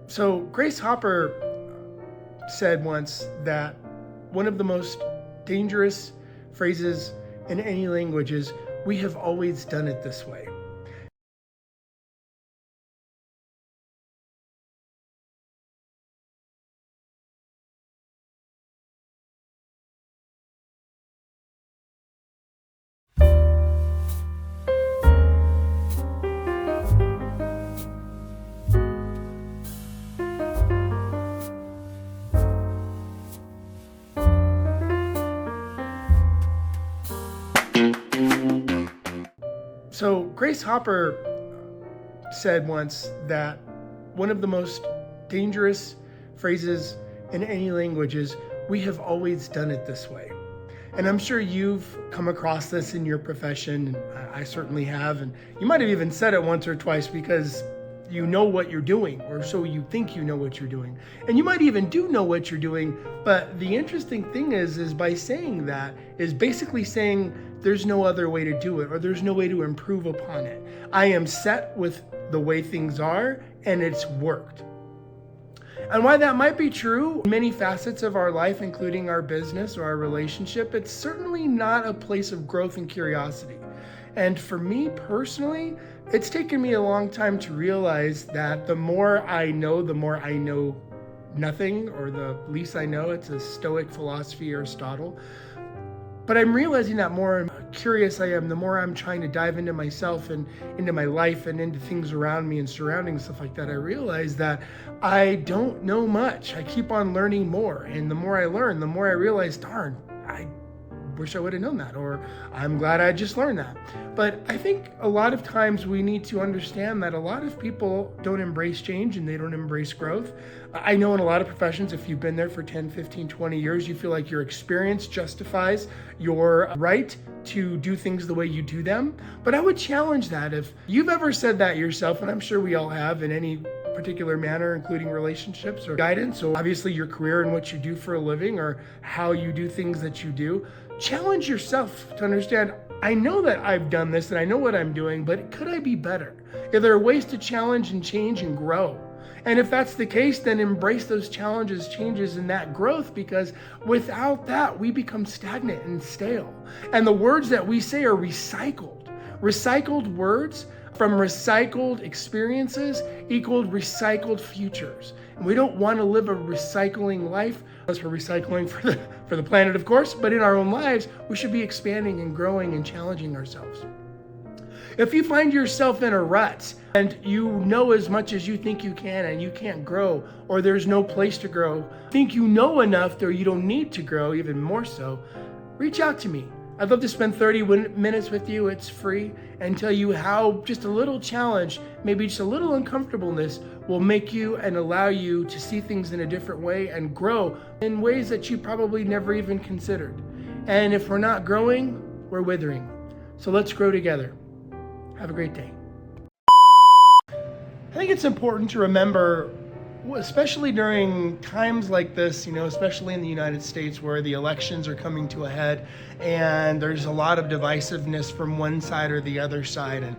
So Grace Hopper said once that one of the most dangerous phrases in any language is, "We have always done it this way." So Grace Hopper said once that one of the most dangerous phrases in any language is, "We have always done it this way." And I'm sure you've come across this in your profession, and I certainly have, and you might have even said it once or twice because you know what you're doing, or so you think you know what you're doing. And you might even do know what you're doing, but the interesting thing is by saying that is basically saying there's no other way to do it, or there's no way to improve upon it. I am set with the way things are, and it's worked. And why that might be true in many facets of our life, including our business or our relationship, it's certainly not a place of growth and curiosity. And for me personally, it's taken me a long time to realize that the more I know, the more I know nothing, or the least I know. It's a Stoic philosophy, Aristotle. But I'm realizing that more curious I am, the more I'm trying to dive into myself and into my life and into things around me and surrounding stuff like that, I realize that I don't know much. I keep on learning more. And the more I learn, the more I realize, darn, I wish I would have known that, or I'm glad I just learned that. But I think a lot of times we need to understand that a lot of people don't embrace change and they don't embrace growth. I know in a lot of professions, if you've been there for 10, 15, 20 years, you feel like your experience justifies your right to do things the way you do them. But I would challenge that. If you've ever said that yourself, and I'm sure we all have in any particular manner, including relationships or guidance, or obviously your career and what you do for a living, or how you do things that you do, challenge yourself to understand, I know that I've done this and I know what I'm doing, but could I be better? If there are ways to challenge and change and grow. And if that's the case, then embrace those challenges, changes, and that growth, because without that, we become stagnant and stale. And the words that we say are recycled. Recycled words from recycled experiences equaled recycled futures. And we don't want to live a recycling life, unless we're recycling for the planet, of course, but in our own lives, we should be expanding and growing and challenging ourselves. If you find yourself in a rut and you know as much as you think you can and you can't grow, or there's no place to grow, think you know enough that you don't need to grow, even more so, reach out to me. I'd love to spend 30 minutes with you. It's free, and tell you how just a little challenge, maybe just a little uncomfortableness, will make you and allow you to see things in a different way and grow in ways that you probably never even considered. And if we're not growing, we're withering. So let's grow together. Have a great day. I think it's important to remember, especially during times like this, especially in the United States where the elections are coming to a head and there's a lot of divisiveness from one side or the other side. And